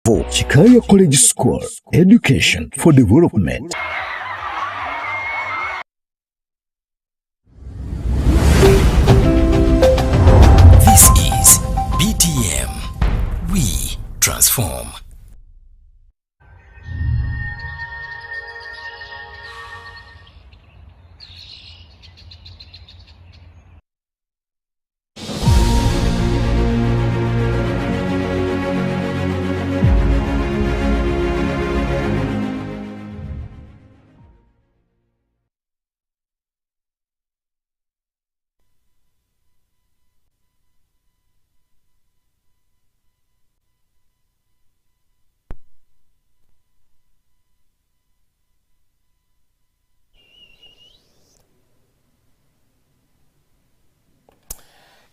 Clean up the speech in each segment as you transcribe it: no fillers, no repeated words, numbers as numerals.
for Chikaya College School, Education for Development. This is BTM. We transform.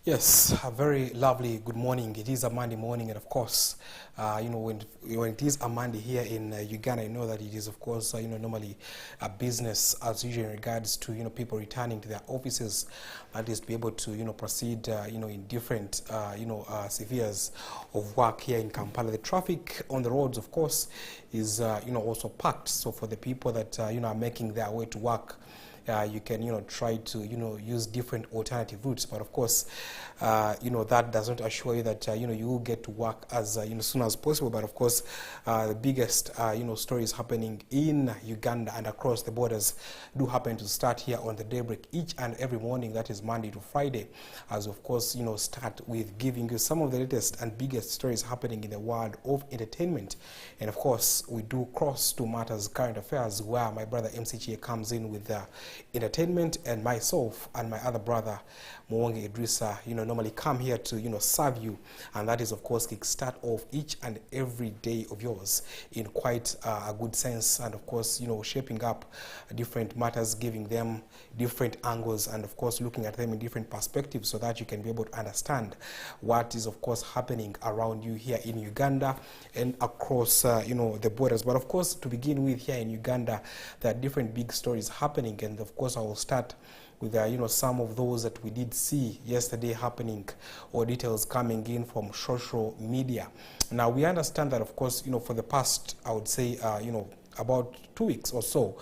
Yes, a very lovely good morning. It is a Monday morning, and of course, when it is a Monday here in Uganda, I know that it is, of course, normally a business as usual in regards to people returning to their offices, that is to be able to proceed in different spheres of work here in Kampala. The traffic on the roads, of course, is also packed. So for the people that are making their way to work, you can try to use different alternative routes, but of course that doesn't assure you that you will get to work as soon as possible. But of course the biggest stories happening in Uganda and across the borders do happen to start here on the daybreak each and every morning, that is Monday to Friday, as of course start with giving you some of the latest and biggest stories happening in the world of entertainment. And of course we do cross to matters current affairs, where my brother MCGA comes in with entertainment, and myself and my other brother Mwonge Idrissa normally come here to serve you, and that is of course kickstart off each and every day of yours in quite a good sense, and of course shaping up different matters, giving them different angles, and of course looking at them in different perspectives, so that you can be able to understand what is of course happening around you here in Uganda and across the borders. But of course, to begin with, here in Uganda there are different big stories happening, and of course I will start with some of those that we did see yesterday happening, or details coming in from social media. Now we understand that of course for the past, I would say about 2 weeks or so,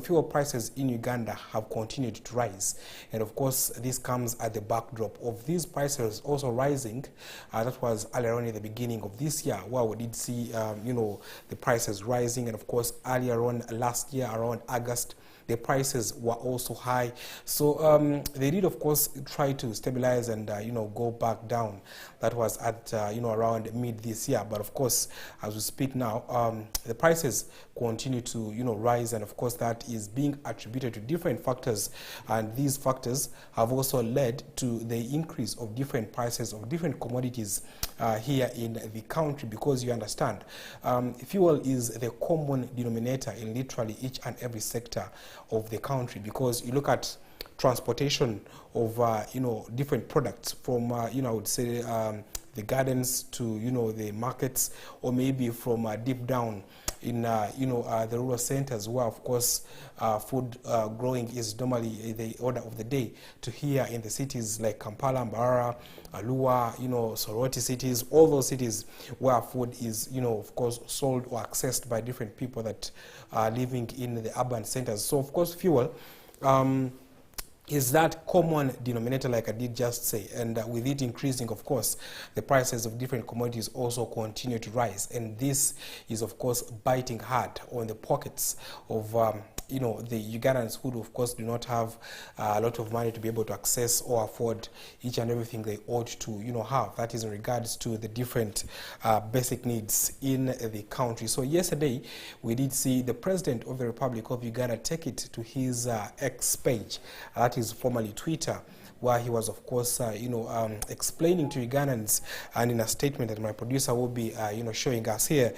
fuel prices in Uganda have continued to rise, and of course this comes at the backdrop of these prices also rising. That was earlier on in the beginning of this year, where we did see the prices rising, and of course earlier on last year around August, the prices were also high. So they did of course try to stabilize and go back down. That was at around mid this year, but of course as we speak now, the prices continue to rise, and of course that is being attributed to different factors, and these factors have also led to the increase of different prices of different commodities here in the country, because you understand fuel is the common denominator in literally each and every sector of the country, because you look at transportation of different products from I would say the gardens to the markets, or maybe from deep down in the rural centers, where of course food growing is normally the order of the day, to here in the cities like Kampala, Mbarara, Arua, Soroti cities, all those cities where food is of course sold or accessed by different people that are living in the urban centers. So of course fuel is that common denominator, like I did just say, and with it increasing, of course, the prices of different commodities also continue to rise, and this is of course biting hard on the pockets of the Ugandans, who of course do not have a lot of money to be able to access or afford each and everything they ought to have. That is in regards to the different basic needs in the country. So yesterday we did see the President of the Republic of Uganda take it to his X page, that is formerly Twitter, where he was, of course, explaining to Ugandans, and in a statement that my producer will be, showing us here,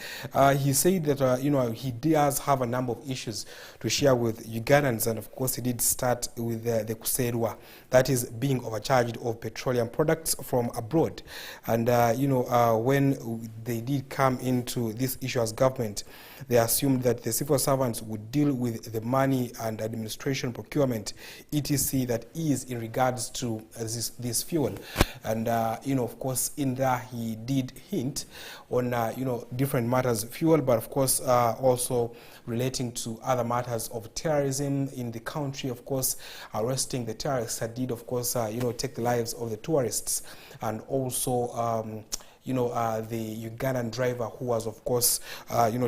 he said that, he does have a number of issues to share with Ugandans, and of course he did start with the Kuserwa, that is being overcharged of petroleum products from abroad. And, when they did come into this issue as government, they assumed that the civil servants would deal with the money and administration procurement, etc., that is in regards regards to this fuel. And, of course, in there he did hint on, different matters of fuel, but of course also relating to other matters of terrorism in the country, of course, arresting the terrorists that did, of course, take the lives of the tourists, and also the Ugandan driver who was, of course,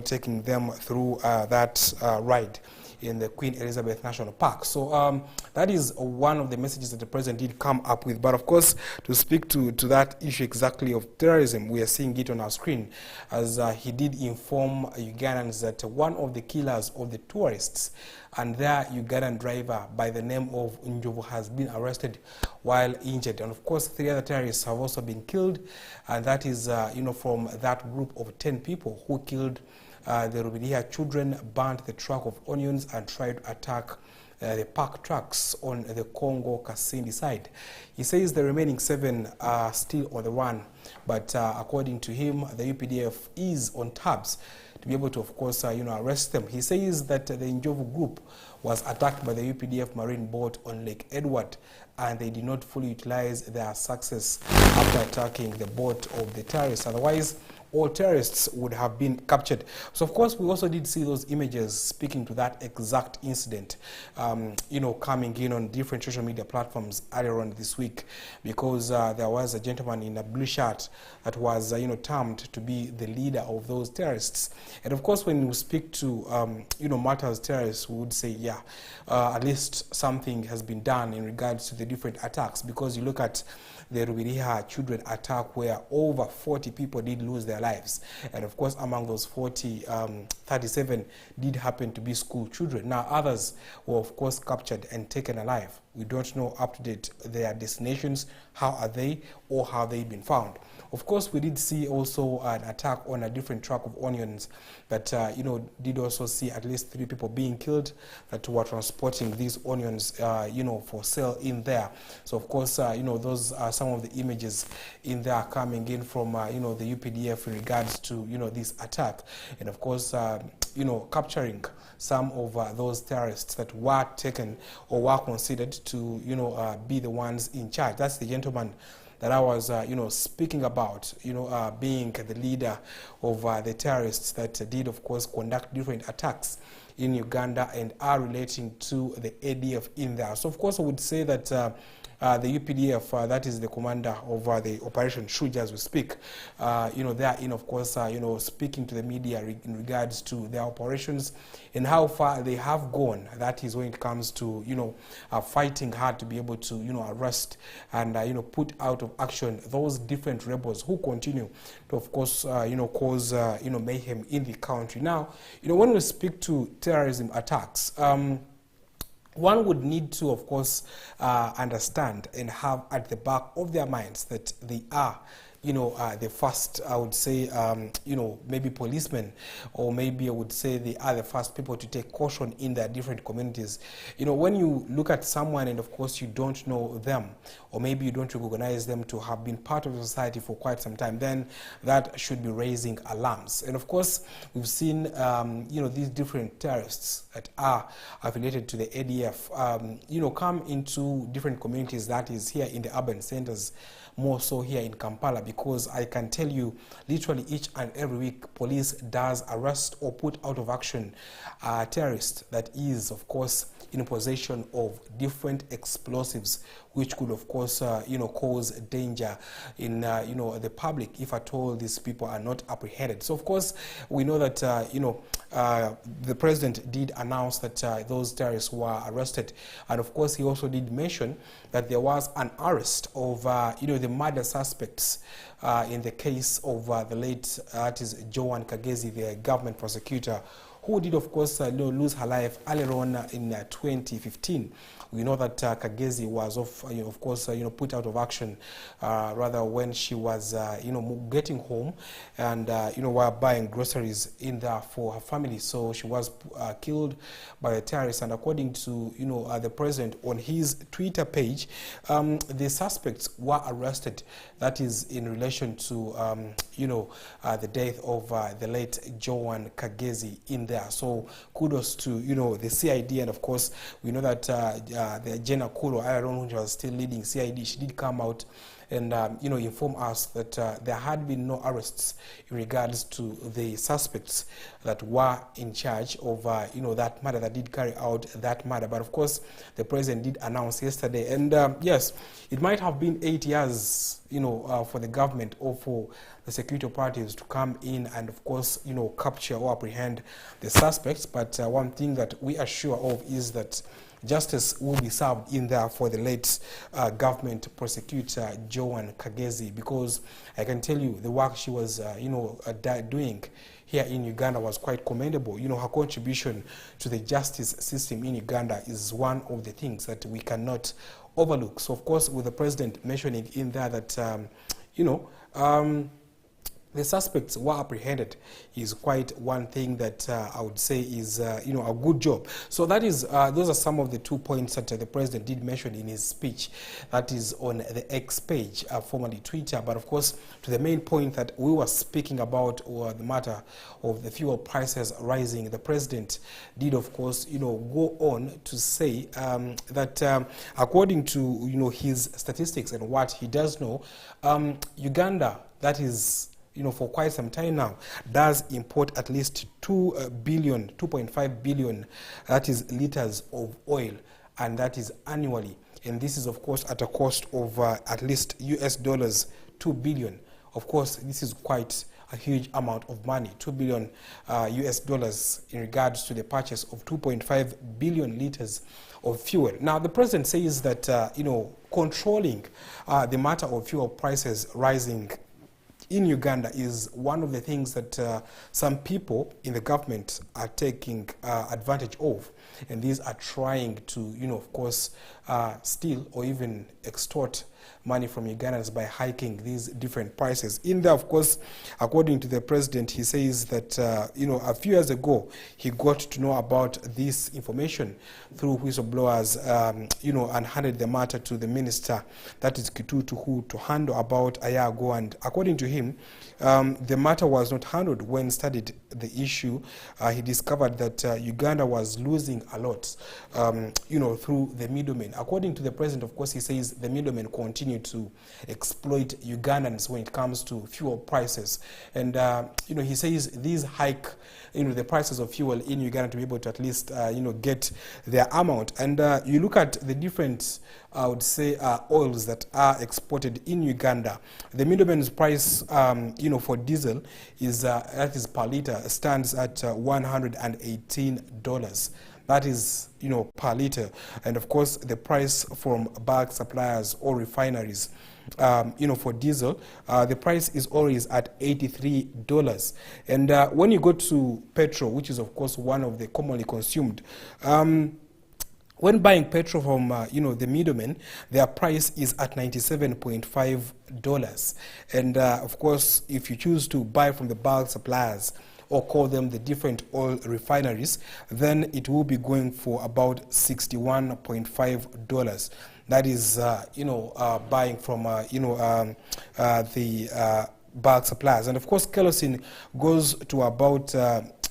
taking them through that ride in the Queen Elizabeth National Park. So that is one of the messages that the president did come up with. But of course, to speak to that issue exactly of terrorism, we are seeing it on our screen, as he did inform Ugandans that one of the killers of the tourists and their Ugandan driver by the name of Njovu has been arrested while injured. And of course, 3 other terrorists have also been killed, and that is, from that group of 10 people who killed the Rubiriha children, burnt the truck of onions, and tried to attack the park trucks on the Congo-Kasindi side. He says the remaining 7 are still on the run, but according to him, the UPDF is on tabs to be able to, of course, arrest them. He says that the Njovu group was attacked by the UPDF marine boat on Lake Edward, and they did not fully utilize their success after attacking the boat of the terrorists. Otherwise, all terrorists would have been captured. So, of course, we also did see those images speaking to that exact incident, coming in on different social media platforms earlier on this week, because there was a gentleman in a blue shirt that was, termed to be the leader of those terrorists. And, of course, when we speak to, matters terrorists, we would say, yeah, at least something has been done in regards to the different attacks, because you look at the Rubiriha children attack where over 40 people did lose their lives. And of course, among those 40, 37 did happen to be school children. Now, others were, of course, captured and taken alive. We don't know up to date their destinations, how are they, or how they've been found. Of course, we did see also an attack on a different truck of onions that, did also see at least 3 people being killed that were transporting these onions, for sale in there. So, of course, those are some of the images in there coming in from, the UPDF in regards to, this attack. And, of course, capturing some of those terrorists that were taken or were considered to, be the ones in charge. That's the gentleman that I was, speaking about, being the leader of the terrorists that did, of course, conduct different attacks in Uganda and are relating to the ADF in there. So, of course, I would say that the UPDF, that is the commander of the Operation Shuja as we speak, they are in, of course, speaking to the media in regards to their operations and how far they have gone. That is when it comes to, fighting hard to be able to, arrest and, put out of action those different rebels who continue to, of course, cause, mayhem in the country. Now, when we speak to terrorism attacks, one would need to, of course, understand and have at the back of their minds that they are, the first, I would say, maybe policemen, or maybe I would say they are the first people to take caution in their different communities. When you look at someone and, of course, you don't know them, or maybe you don't recognize them to have been part of society for quite some time, then that should be raising alarms. And, of course, we've seen, these different terrorists that are affiliated to the ADF, come into different communities, that is here in the urban centers, more so here in Kampala, because I can tell you literally each and every week police does arrest or put out of action a terrorist that is, of course, in possession of different explosives, which could, of course, cause danger in, the public if at all these people are not apprehended. So, of course, we know that, the president did announce that those terrorists were arrested. And, of course, he also did mention that there was an arrest of, the murder suspects in the case of the late, that is Joan Kagezi, the government prosecutor, who did, of course, lose her life earlier on in 2015. We know that Kagezi was, of course, put out of action rather when she was, getting home and, while buying groceries in there for her family. So she was killed by the terrorists. And according to, the president on his Twitter page, the suspects were arrested. That is in relation to, the death of the late Joan Kagezi in there. So kudos to, you know, the CID, and of course we know that the Jenna Kulo, I don't know who was still leading CID, she did come out and you know, inform us that there had been no arrests in regards to the suspects that were in charge of you know, that murder, that did carry out that murder. But of course the president did announce yesterday, and yes, it might have been 8 years, you know, for the government or for the security operatives to come in and of course, you know, capture or apprehend the suspects. But one thing that we are sure of is that justice will be served in there for the late government prosecutor Joan Kagezi, because I can tell you the work she was you know, doing here in Uganda was quite commendable. You know, her contribution to the justice system in Uganda is one of the things that we cannot overlook. So of course, with the president mentioning in there that you know, the suspects were apprehended is quite one thing that I would say is you know, a good job. So that is those are some of the 2 points that the president did mention in his speech. That is on the X page, formerly Twitter. But of course, to the main point that we were speaking about, or the matter of the fuel prices rising, the president did of course, you know, go on to say that according to, you know, his statistics and what he does know, Uganda, that is, you know, for quite some time now, does import at least 2.5 billion, that is liters of oil, and that is annually. And this is of course at a cost of at least US dollars 2 billion. Of course, this is quite a huge amount of money, 2 billion US dollars in regards to the purchase of 2.5 billion liters of fuel. Now, the president says that, you know, controlling the matter of fuel prices rising in Uganda is one of the things that some people in the government are taking advantage of, and these are trying to, you know, of course, steal or even extort money from Ugandans by hiking these different prices. In there, of course, according to the president, he says that, you know, a few years ago, he got to know about this information through whistleblowers, you know, and handed the matter to the minister, that is Kitutu, to handle about a year ago. And according to him, the matter was not handled. When studied the issue, he discovered that Uganda was losing a lot, you know, through the middlemen. According to the president, of course, he says the middlemen continue to exploit Ugandans when it comes to fuel prices. And, you know, he says these hike, you know, the prices of fuel in Uganda to be able to at least, you know, get their amount. And you look at the different, I would say, oils that are exported in Uganda. The middleman's price, you know, for diesel is, that is per liter, stands at $118. That is, you know, per liter. And of course, the price from bulk suppliers or refineries, you know, for diesel, the price is always at $83. And when you go to petrol, which is of course one of the commonly consumed, when buying petrol from, you know, the middlemen, their price is at $97.5. And of course, if you choose to buy from the bulk suppliers, or call them the different oil refineries, then it will be going for about $61.5. That is, you know, buying from, you know, the bulk suppliers. And of course, kerosene goes to about,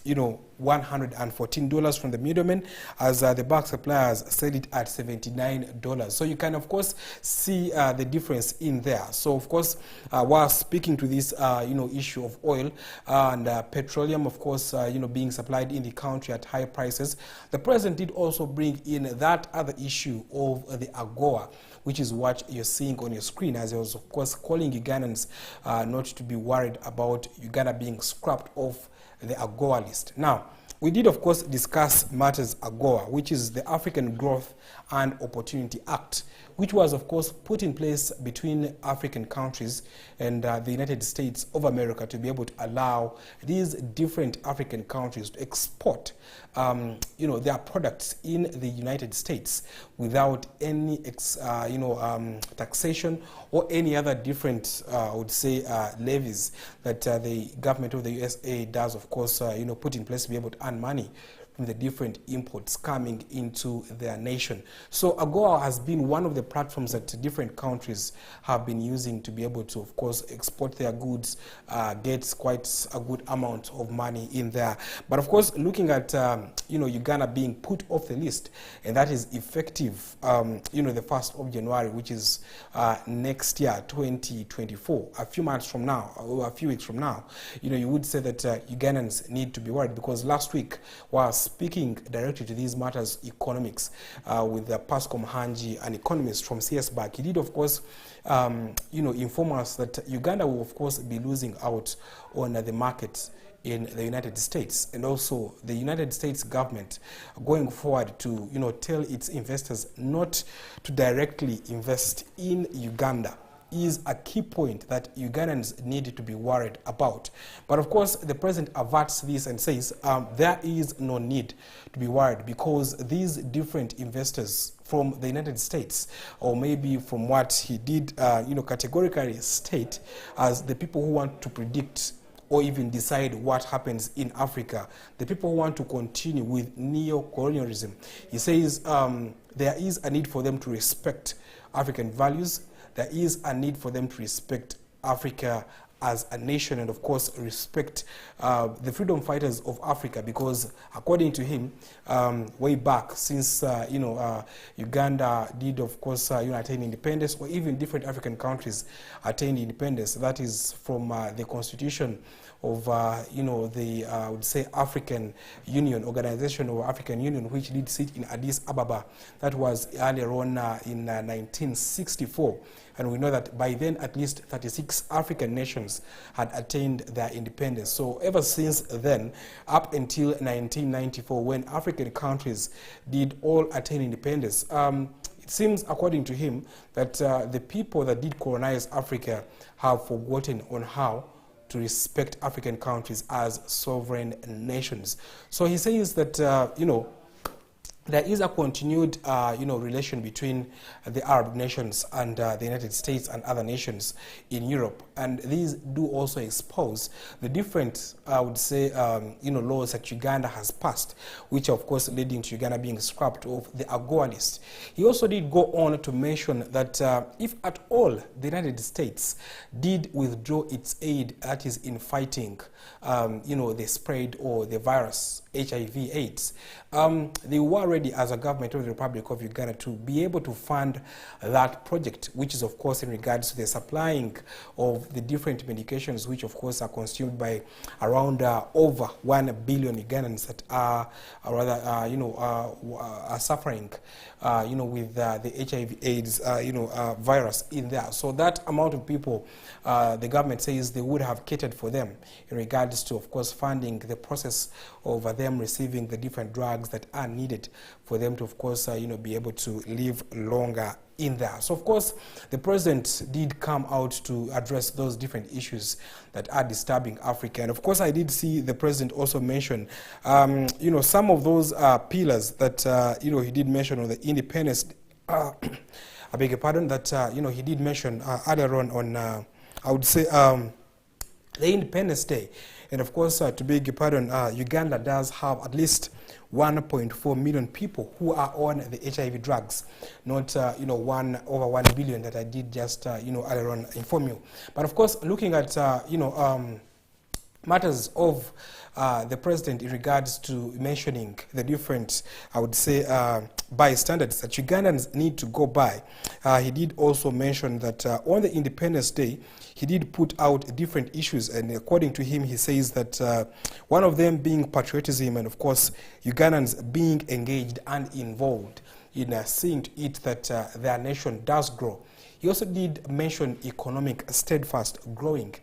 you know, $114 from the middlemen, as the bulk suppliers sell it at $79. So you can of course see the difference in there. So of course, while speaking to this you know, issue of oil and petroleum, of course, you know, being supplied in the country at high prices, the president did also bring in that other issue of the AGOA, which is what you're seeing on your screen, as he was of course calling Ugandans not to be worried about Uganda being scrapped off the AGOA list. Now, we did of course discuss matters AGOA, which is the African Growth and Opportunity Act, which was of course put in place between African countries and the United States of America to be able to allow these different African countries to export you know, their products in the United States without any you know, taxation or any other different I would say the government of the USA does of course you know, put in place to be able to earn money from the different imports coming into their nation. So AGOA has been one of the platforms that different countries have been using to be able to, of course, export their goods, get quite a good amount of money in there. But of course, looking at Uganda being put off the list, and that is effective the 1st of January, which is next year, 2024, a few months from now, or a few weeks from now, you would say that Ugandans need to be worried, because last week, while speaking directly to these matters, economics, with Pascal Mhanji, an economist from CS Bank, he did, of course, inform us that Uganda will, of course, be losing out on the market in the United States, and also the United States government going forward to tell its investors not to directly invest in Uganda is a key point that Ugandans need to be worried about. But of course, the president averts this and says there is no need to be worried, because these different investors from the United States, or maybe from what he did categorically state as the people who want to predict or even decide what happens in Africa, the people who want to continue with neo-colonialism. He says there is a need for them to respect African values. There is a need for them to respect Africa as a nation, and of course respect the freedom fighters of Africa, because according to him, way back since Uganda did, of course, attain independence, or even different African countries attained independence, that is from the constitution of I would say African Union, Organization of African Union, which did sit in Addis Ababa. That was earlier on in 1964. And we know that by then at least 36 African nations had attained their independence. So ever since then, up until 1994, when African countries did all attain independence, it seems, according to him, that the people that did colonize Africa have forgotten on how to respect African countries as sovereign nations. So he says that, there is a continued, relation between the Arab nations and the United States and other nations in Europe. And these do also expose the different, I would say, laws that Uganda has passed, which are, of course, leading to Uganda being scrapped off the AGOA list. He also did go on to mention that if at all the United States did withdraw its aid, that is in fighting, the spread or the virus, HIV/AIDS, they were ready as a government of the Republic of Uganda to be able to fund that project, which is, of course, in regards to the supplying of the different medications, which, of course, are consumed by around over 1 billion Ugandans that are are suffering, with the HIV/AIDS, virus in there. So that amount of people, the government says they would have catered for them in regards to, of course, funding the process of them receiving the different drugs that are needed for them to, of course, be able to live longer in there. So, of course, the president did come out to address those different issues that are disturbing Africa. And, of course, I did see the president also mention, some of those pillars that, he did mention on the independence, I beg your pardon, that, he did mention earlier on, I would say, the Independence Day. And of course, to beg your pardon, Uganda does have at least 1.4 million people who are on the HIV drugs, not over 1 billion that I did just earlier on inform you. But of course, looking at matters of the president in regards to mentioning the different, I would say, by standards that Ugandans need to go by, he did also mention that on the Independence Day, he did put out different issues, and according to him, he says that one of them being patriotism, and of course, Ugandans being engaged and involved in seeing to it that their nation does grow. He also did mention economic steadfast growing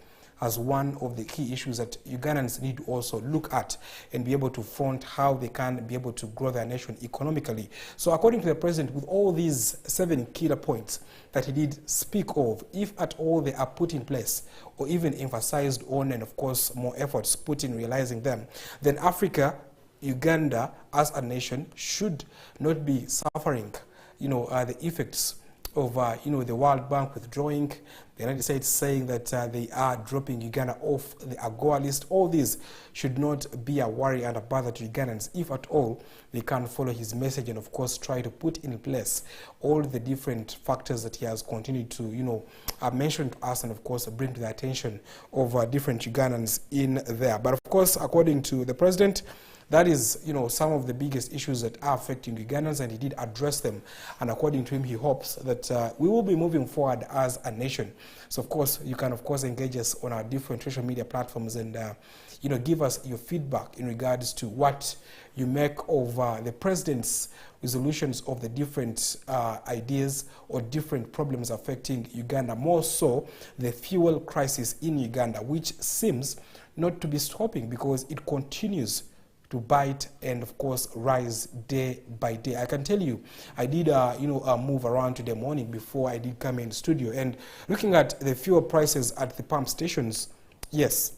as one of the key issues that Ugandans need to also look at and be able to front how they can be able to grow their nation economically. So according to the president, with all these 7 killer points that he did speak of, if at all they are put in place or even emphasized on, and of course more efforts put in realizing them, then Africa, Uganda as a nation should not be suffering, the effects of the World Bank withdrawing, the United States saying that they are dropping Uganda off the AGOA list. All these should not be a worry and a bother to Ugandans, if at all they can follow his message and of course try to put in place all the different factors that he has continued to mention to us and of course bring to the attention of different Ugandans in there. But of course, according to the president, that is, some of the biggest issues that are affecting Ugandans, and he did address them. And according to him, he hopes that we will be moving forward as a nation. So, of course, you can, of course, engage us on our different social media platforms and, give us your feedback in regards to what you make of the president's resolutions of the different ideas or different problems affecting Uganda, more so the fuel crisis in Uganda, which seems not to be stopping because it continues to bite and of course rise day by day. I can tell you, I did move around today morning before I did come in studio, and looking at the fuel prices at the pump stations, yes,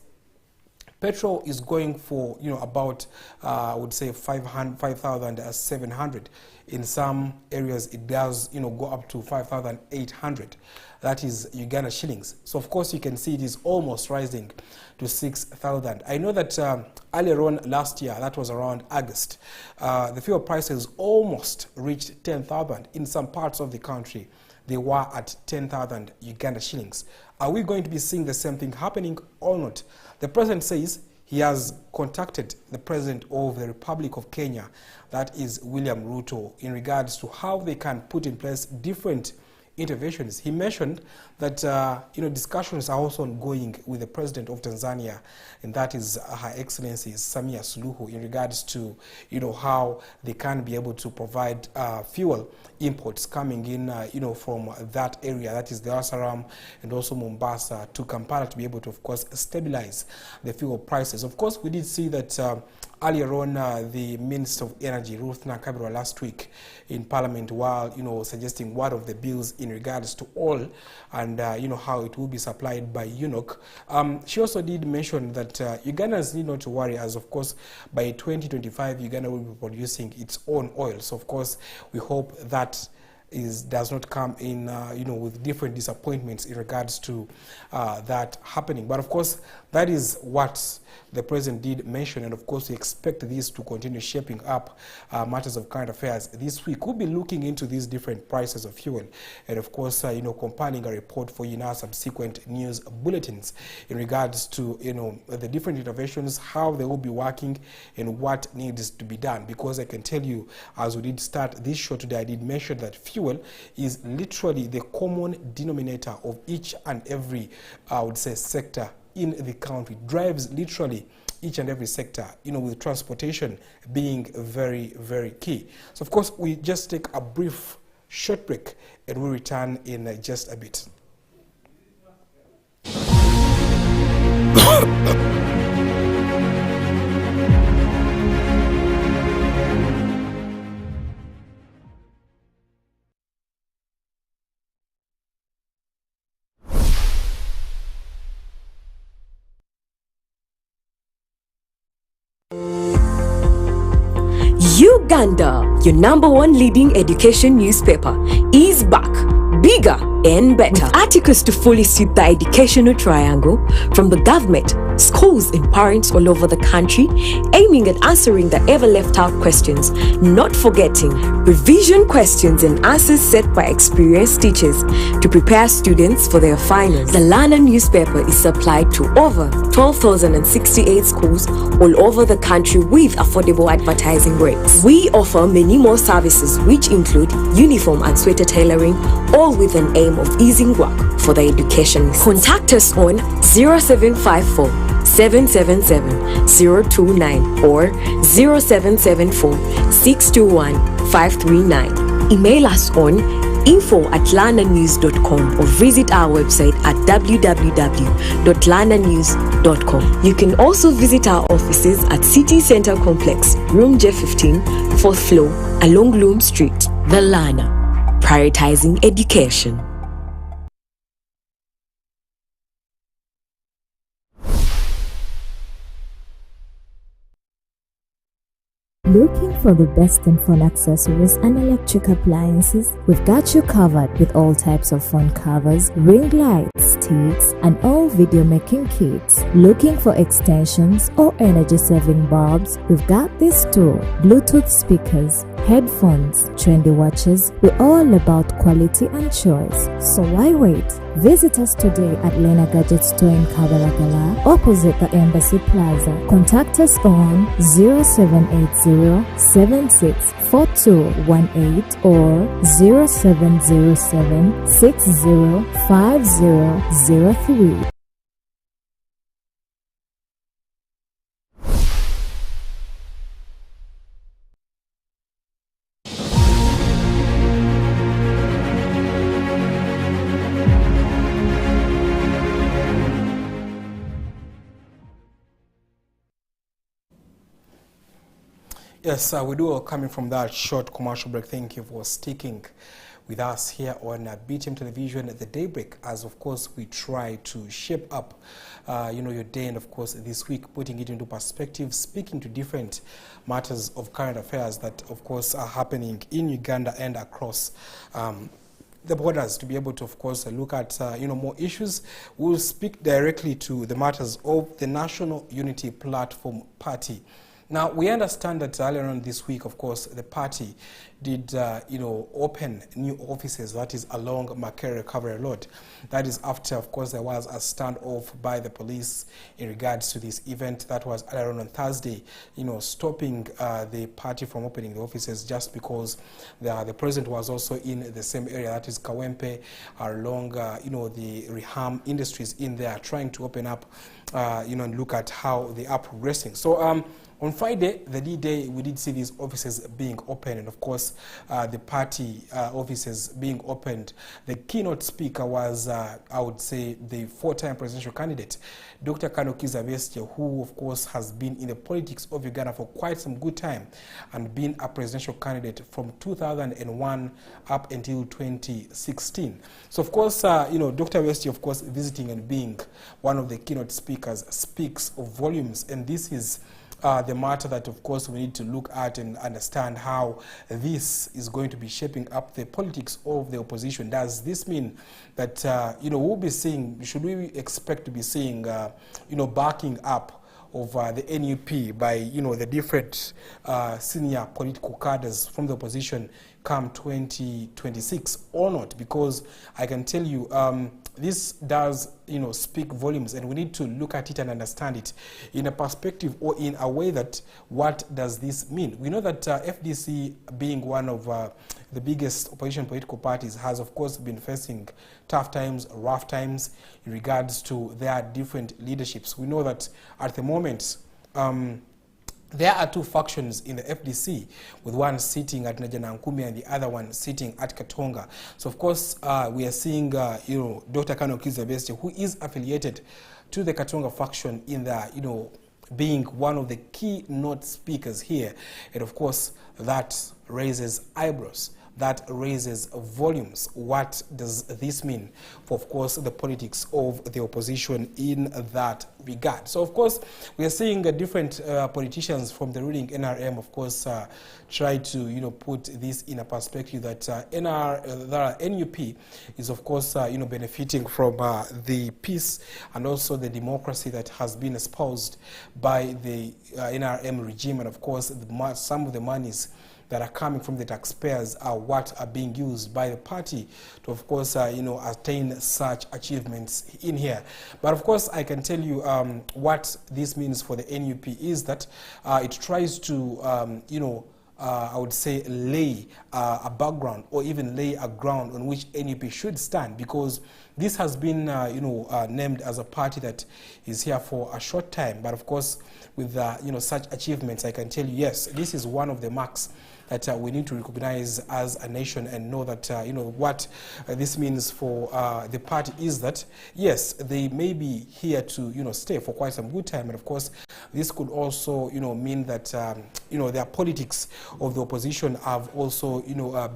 petrol is going for about I would say 5,700. In some areas it does go up to 5,800. That is Uganda shillings. So of course you can see it is almost rising to 6,000. I know that earlier on last year, that was around August, the fuel prices almost reached 10,000. In some parts of the country, they were at 10,000 Uganda shillings. Are we going to be seeing the same thing happening or not? The president says he has contacted the president of the Republic of Kenya, that is William Ruto, in regards to how they can put in place different interventions. He mentioned that discussions are also ongoing with the president of Tanzania, and that is Her Excellency Samia Suluhu, in regards to how they can be able to provide fuel imports coming in from that area, that is Dar es Salaam and also Mombasa, to Kampala, to be able to of course stabilize the fuel prices. Of course, we did see that earlier on, the Minister of Energy, Ruth Nakabirwa, last week in Parliament, while suggesting one of the bills in regards to oil and how it will be supplied by UNOC, she also did mention that Ugandans need not to worry, as of course by 2025 Uganda will be producing its own oil. So of course we hope that does not come in with different disappointments in regards to that happening. But of course that is what the president did mention, and of course we expect this to continue shaping up matters of current affairs this week. We'll be looking into these different prices of fuel and of course compiling a report for you in our subsequent news bulletins in regards to the different interventions, how they will be working and what needs to be done. Because I can tell you, as we did start this show today, I did mention that fuel is literally the common denominator of each and every I would say sector in the country. Drives literally each and every sector, with transportation being very, very key. So of course we just take a brief short break and we'll return in just a bit. Uganda, your #1 leading education newspaper, is back, bigger and better, with articles to fully suit the educational triangle from the government, schools and parents all over the country, aiming at answering the ever left out questions, not forgetting revision questions and answers set by experienced teachers to prepare students for their finals. The Learner newspaper is supplied to over 12,068 schools all over the country with affordable advertising rates. We offer many more services which include uniform and sweater tailoring, all with an aim of easing work for the education. Contact us on 0754 777 029 or 0774 621 539. Email us on info@lananews.com or visit our website at www.lananews.com. You can also visit our offices at City Center Complex, Room J15, 4th floor, along Loom Street. The Lana, prioritizing education. Looking for the best in phone accessories and electric appliances? We've got you covered with all types of phone covers, ring lights, sticks, and all video making kits. Looking for extensions or energy saving bulbs? We've got this too. Bluetooth speakers, headphones, trendy watches. We're all about quality and choice. So why wait? Visit us today at Lena Gadget Store in Kabalagala, opposite the Embassy Plaza. Contact us on 0780-764218 or 0707-605003. Yes, we do coming from that short commercial break. Thank you for sticking with us here on BTM Television at the Daybreak, as of course we try to shape up your day, and of course this week putting it into perspective, speaking to different matters of current affairs that of course are happening in Uganda and across the borders, to be able to of course look at more issues. We'll speak directly to the matters of the National Unity Platform Party. Now, we understand that earlier on this week, of course, the party did, open new offices, that is along Makerere Recovery Road. That is after, of course, there was a standoff by the police in regards to this event that was earlier on Thursday, stopping the party from opening the offices just because the president was also in the same area, that is Kawempe, along, the Reham Industries in there, trying to open up, and look at how they are progressing. So, on Friday, the D-Day, we did see these offices being opened, and of course, the party offices being opened. The keynote speaker was, I would say, the four-time presidential candidate, Dr. Kano Kizza, who, of course, has been in the politics of Uganda for quite some good time and been a presidential candidate from 2001 up until 2016. So, of course, Dr. West, of course, visiting and being one of the keynote speakers speaks of volumes, and this is the matter that, of course, we need to look at and understand how this is going to be shaping up the politics of the opposition. Does this mean that, we'll be seeing, should we expect to be seeing, backing up of the NUP by, the different senior political cadres from the opposition come 2026 or not? Because I can tell you, this does, speak volumes, and we need to look at it and understand it in a perspective or in a way that what does this mean? We know that FDC, being one of the biggest opposition political parties, has of course been facing tough times, rough times in regards to their different leaderships. We know that at the moment, there are two factions in the FDC, with one sitting at Najanankumi and the other one sitting at Katonga. So, of course, we are seeing, Dr. Kano Kizza, who is affiliated to the Katonga faction in the, being one of the keynote speakers here. And, of course, that raises eyebrows. That raises volumes. What does this mean for, of course, the politics of the opposition in that regard? So, of course, we are seeing different politicians from the ruling NRM, of course, try to, put this in a perspective that NUP is, of course, benefiting from the peace and also the democracy that has been espoused by the NRM regime, and, of course, some of the monies that are coming from the taxpayers are what are being used by the party to, of course, attain such achievements in here. But, of course, I can tell you what this means for the NUP is that it tries to, I would say, lay a background or even lay a ground on which NUP should stand, because this has been, named as a party that is here for a short time. But, of course, with, such achievements, I can tell you, yes, this is one of the marks that we need to recognize as a nation and know that, what this means for the party is that, yes, they may be here to, stay for quite some good time. And, of course, this could also, mean that, their politics of the opposition have also,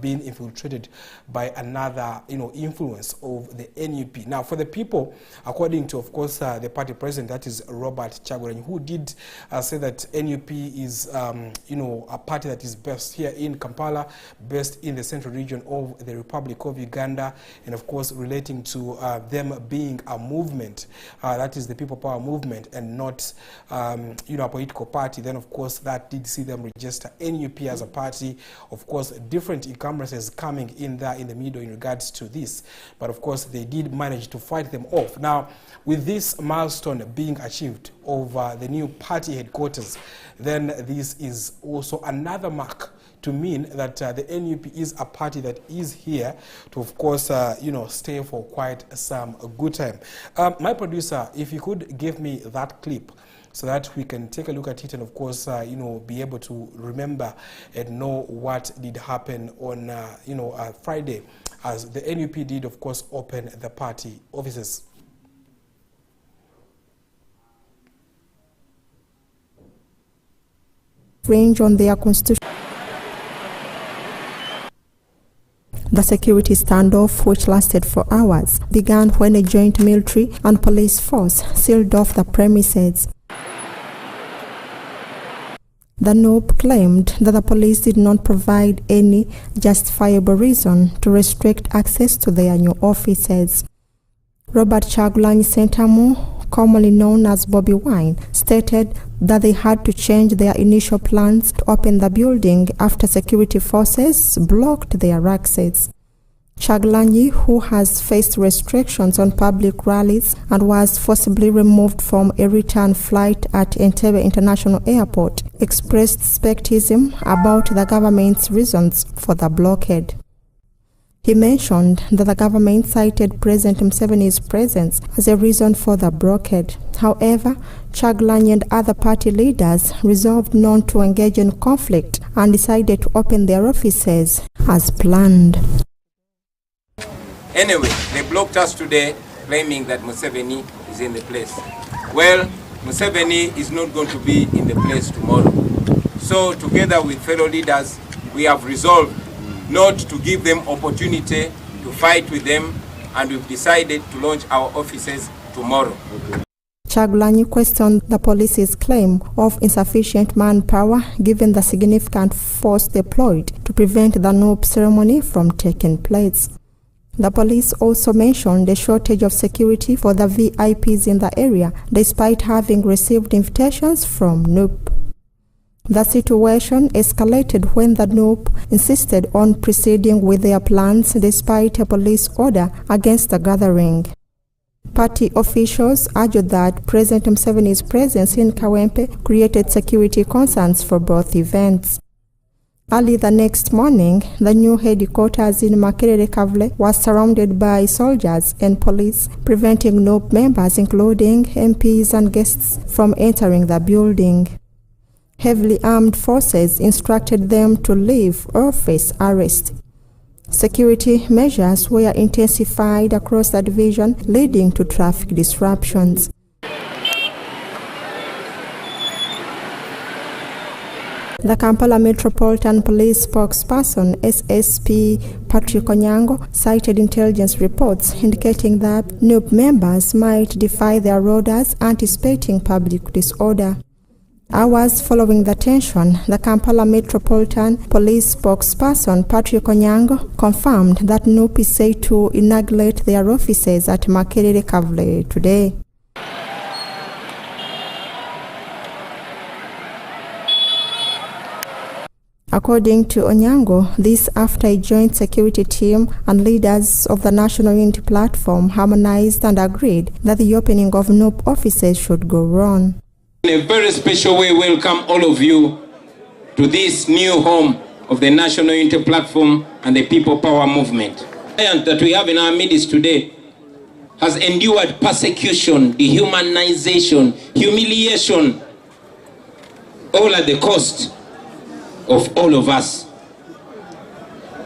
been infiltrated by another, influence of the NUP. Now, for the people, according to, of course, the party president, that is Robert Kyagulanyi, who did say that NUP is, a party that is based here in Kampala, based in the central region of the Republic of Uganda, and of course relating to them being a movement, that is the People Power Movement, and not, a political party. Then, of course, that did see them register NUP as a party. Of course, different encumbrances coming in there in the middle in regards to this, but of course they did manage to fight them off. Now, with this milestone being achieved over the new party headquarters, then this is also another mark to mean that the NUP is a party that is here to, of course, stay for quite some good time. My producer, if you could give me that clip so that we can take a look at it and, of course, be able to remember and know what did happen on, Friday, as the NUP did, of course, open the party offices. Range on their constitution. The security standoff, which lasted for hours, began when a joint military and police force sealed off the premises. The NUP claimed that the police did not provide any justifiable reason to restrict access to their new offices. Robert Kyagulanyi Ssentamu, commonly known as Bobby Wine, stated that they had to change their initial plans to open the building after security forces blocked their access. Kyagulanyi, who has faced restrictions on public rallies and was forcibly removed from a return flight at Entebbe International Airport, expressed skepticism about the government's reasons for the blockade. He mentioned that the government cited President Museveni's presence as a reason for the blockade. However, Kyagulanyi and other party leaders resolved not to engage in conflict and decided to open their offices as planned. Anyway, they blocked us today, claiming that Museveni is in the place. Well, Museveni is not going to be in the place tomorrow. So, together with fellow leaders, we have resolved not to give them opportunity to fight with them, and we've decided to launch our offices tomorrow. Kyagulanyi questioned the police's claim of insufficient manpower given the significant force deployed to prevent the NUP ceremony from taking place. The police also mentioned a shortage of security for the VIPs in the area, despite having received invitations from NUP. The situation escalated when the NUP insisted on proceeding with their plans despite a police order against the gathering. Party officials argued that President Museveni's presence in Kawempe created security concerns for both events. Early the next morning, the new headquarters in Makerere Kavule was surrounded by soldiers and police, preventing NUP members, including MPs and guests, from entering the building. Heavily armed forces instructed them to leave or face arrest. Security measures were intensified across the division, leading to traffic disruptions. The Kampala Metropolitan Police spokesperson SSP Patrick Onyango cited intelligence reports indicating that NUP members might defy their orders, anticipating public disorder. Hours following the tension, the Kampala Metropolitan Police spokesperson Patrick Onyango confirmed that NUP is said to inaugurate their offices at Makerere Kavule today. According to Onyango, this after a joint security team and leaders of the National Unity Platform harmonized and agreed that the opening of NUP offices should go on. In a very special way, welcome all of you to this new home of the National Unity Platform and the People Power Movement. The giant that we have in our midst today has endured persecution, dehumanization, humiliation, all at the cost of all of us.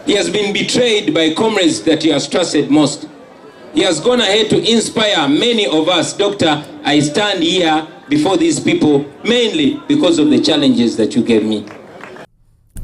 He has been betrayed by comrades that he has trusted most. He has gone ahead to inspire many of us. Doctor, I stand here before these people mainly because of the challenges that you gave me.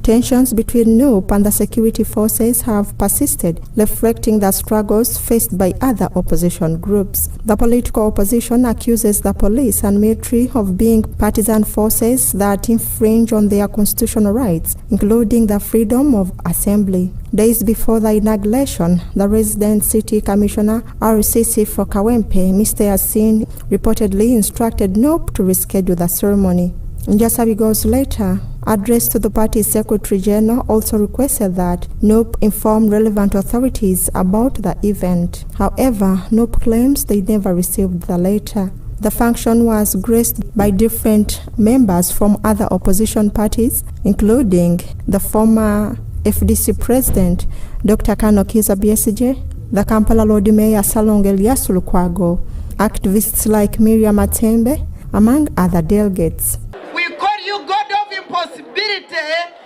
Tensions between NUP and the security forces have persisted, reflecting the struggles faced by other opposition groups. The political opposition accuses the police and military of being partisan forces that infringe on their constitutional rights, including the freedom of assembly. Days before the inauguration, the resident city commissioner RCC for Kawempe, Mr. Yasin, reportedly instructed NUP to reschedule the ceremony. Just a few hours later, address to the party's Secretary General also requested that NUP inform relevant authorities about the event. However, NUP claims they never received the letter. The function was graced by different members from other opposition parties, including the former FDC President, Dr. Kano Kiza Besigye, the Kampala Lord Mayor Salong Elias Lukwago, activists like Miriam Matembe, among other delegates. We call you God of impossibility,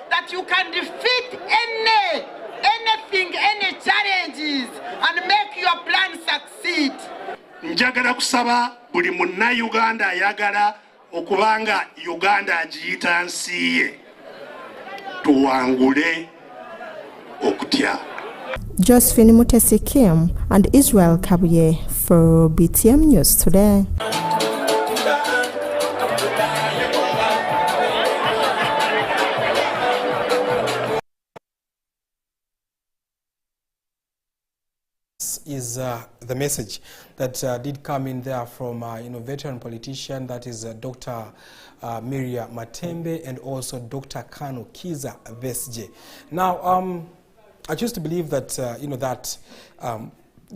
that you can defeat anything, any challenges, and make your plan succeed. Njagala kusaba buli munna Uganda ayagala okubanga Uganda agiyita nsi ye tuwangule okutya. Josephine Mutesi Kim and Israel Kabuye for BTM News Today. Is the message that did come in there from veteran politician, that is Dr. Miriam Matembe and also Dr. Kano Kiza Besigye. Now, I choose to believe that that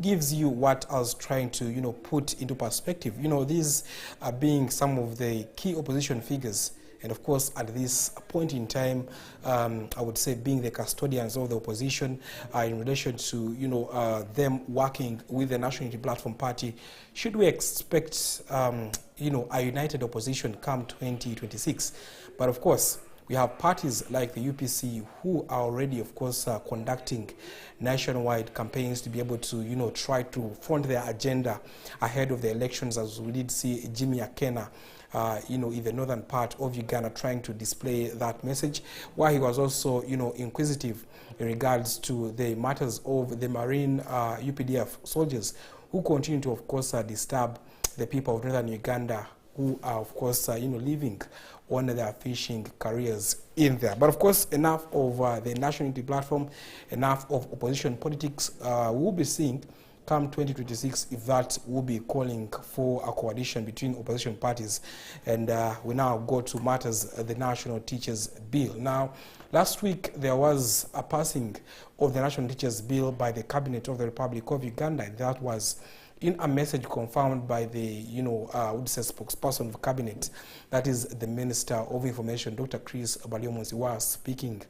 gives you what I was trying to put into perspective. These are being some of the key opposition figures. And of course, at this point in time, I would say being the custodians of the opposition in relation to them working with the National Unity Platform Party, should we expect a united opposition come 2026? But of course, we have parties like the UPC who are already, of course, conducting nationwide campaigns to be able to try to front their agenda ahead of the elections, as we did see Jimmy Akena in the northern part of Uganda trying to display that message, while he was also, inquisitive in regards to the matters of the Marine UPDF soldiers who continue to, of course, disturb the people of northern Uganda who are, of course, living on their fishing careers in there. But of course, enough of the National Unity Platform, enough of opposition politics. We'll be seeing come 2026 if that will be calling for a coalition between opposition parties. And we now go to matters the National Teachers Bill. Now, last week there was a passing of the National Teachers Bill by the Cabinet of the Republic of Uganda, and that was in a message confirmed by the, spokesperson of the Cabinet, that is the Minister of Information, Dr. Chris Balyomunsi, was speaking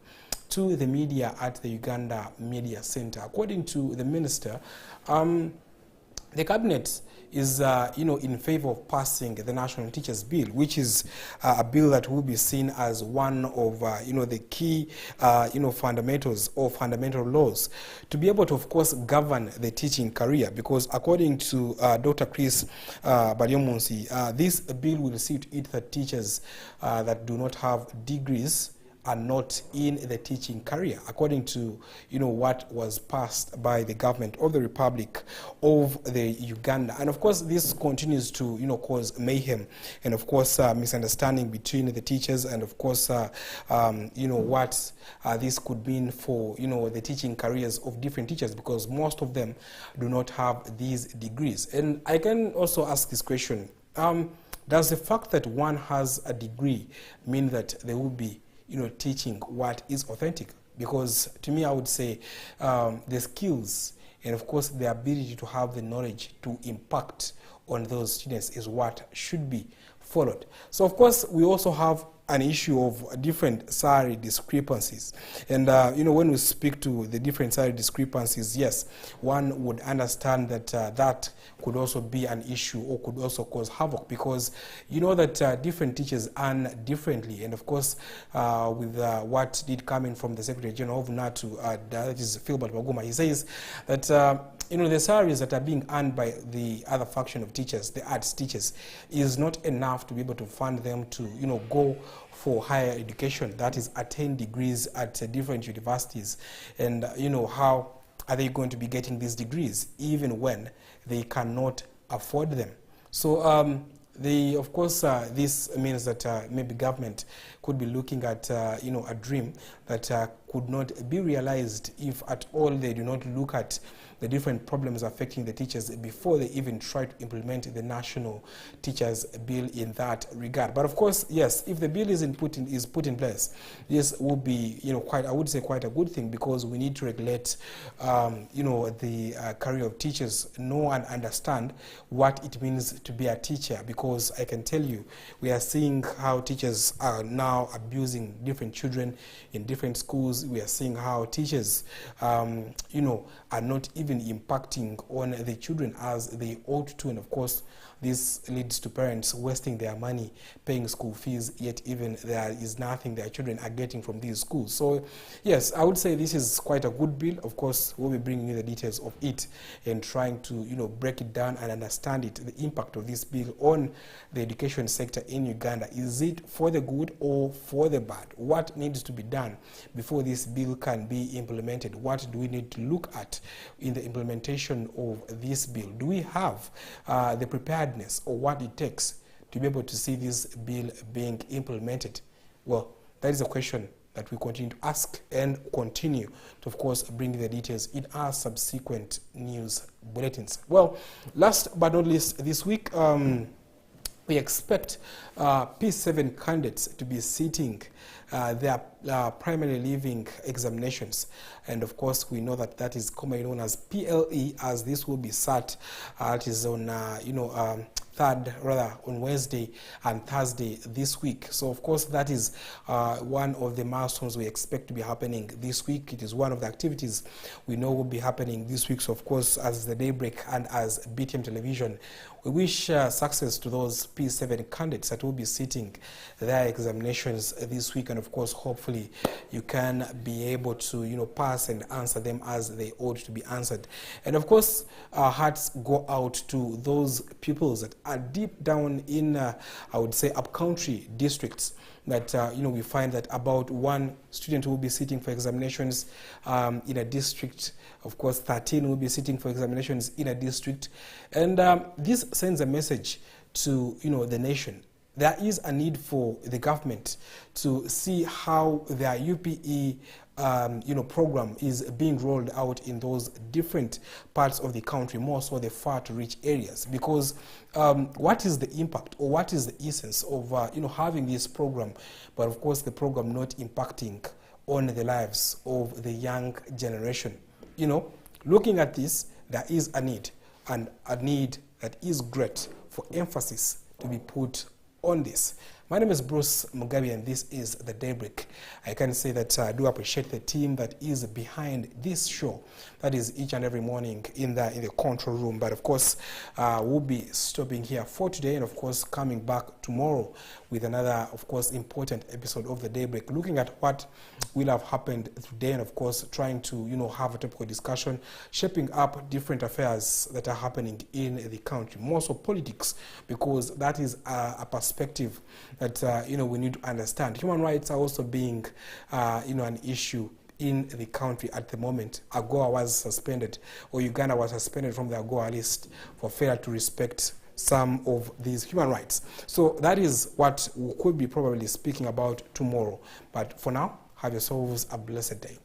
to the media at the Uganda Media Center. According to the minister, the Cabinet is, in favor of passing the National Teachers Bill, which is a bill that will be seen as one of, the key, fundamentals or fundamental laws to be able to, of course, govern the teaching career. Because according to Dr. Chris Balyomunsi, this bill will see to it that teachers that do not have degrees are not in the teaching career, according to what was passed by the government of the Republic of the Uganda. And of course, this continues to cause mayhem and of course misunderstanding between the teachers, and of course what this could mean for the teaching careers of different teachers, because most of them do not have these degrees. And I can also ask this question: does the fact that one has a degree mean that they will be teaching what is authentic? Because to me, I would say the skills and of course the ability to have the knowledge to impact on those students is what should be followed. So of course we also have an issue of different salary discrepancies. And, when we speak to the different salary discrepancies, yes, one would understand that that could also be an issue or could also cause havoc, because that different teachers earn differently. And of course, with what did come in from the Secretary General of NATU, that is Philbert Baguma, he says that the salaries that are being earned by the other faction of teachers, the arts teachers, is not enough to be able to fund them to, go for higher education, that is, attain degrees at different universities. And, how are they going to be getting these degrees, even when they cannot afford them? So, of course, this means that maybe government could be looking at, a dream that could not be realized if at all they do not look at the different problems affecting the teachers before they even try to implement the national teachers bill in that regard. But of course, yes, if the bill is put in place, this will be, quite a good thing, because we need to regulate, the career of teachers, know and understand what it means to be a teacher. Because I can tell you, we are seeing how teachers are now abusing different children in different schools. We are seeing how teachers, are not even impacting on the children as they ought to. And of course, this leads to parents wasting their money paying school fees, yet even there is nothing their children are getting from these schools. So yes, I would say this is quite a good bill. Of course, we'll be bringing you the details of it and trying to break it down and understand it, the impact of this bill on the education sector in Uganda. Is it for the good or for the bad? What needs to be done before this bill can be implemented? What do we need to look at in the implementation of this bill? Do we have the preparedness or what it takes to be able to see this bill being implemented? Well, that is a question that we continue to ask and continue to, of course, bring the details in our subsequent news bulletins. Well, last but not least, this week, we expect P7 candidates to be sitting their primary leaving examinations. And of course, we know that that is commonly known as PLE, as this will be sat, it is on, on Wednesday and Thursday this week. So of course, that is one of the milestones we expect to be happening this week. It is one of the activities we know will be happening this week. So of course, as the Daybreak and as BTM Television, we wish success to those P7 candidates that will be sitting their examinations this week. And of course, hopefully you can be able to, pass and answer them as they ought to be answered. And of course, our hearts go out to those pupils that are deep down in, I would say, upcountry districts that, we find that about one student will be sitting for examinations in a district. Of course, 13 will be sitting for examinations in a district. And this sends a message to, the nation. There is a need for the government to see how their UPE program is being rolled out in those different parts of the country, more so the far to reach areas. Because what is the impact, or what is the essence of having this program, but of course the program not impacting on the lives of the young generation? Looking at this, there is a need, and a need that is great for emphasis to be put on this. My name is Bruce Mugabe, and this is The Daybreak. I can say that I do appreciate the team that is behind this show, that is each and every morning in the control room. But of course, we'll be stopping here for today, and of course coming back tomorrow with another, of course, important episode of The Daybreak, looking at what will have happened today, and of course trying to have a topical discussion, shaping up different affairs that are happening in the country, more so politics, because that is a perspective that we need to understand. Human rights are also being an issue in the country at the moment. AGOA was suspended, or Uganda was suspended from the AGOA list for failure to respect some of these human rights. So that is what we could be probably speaking about tomorrow. But for now, have yourselves a blessed day.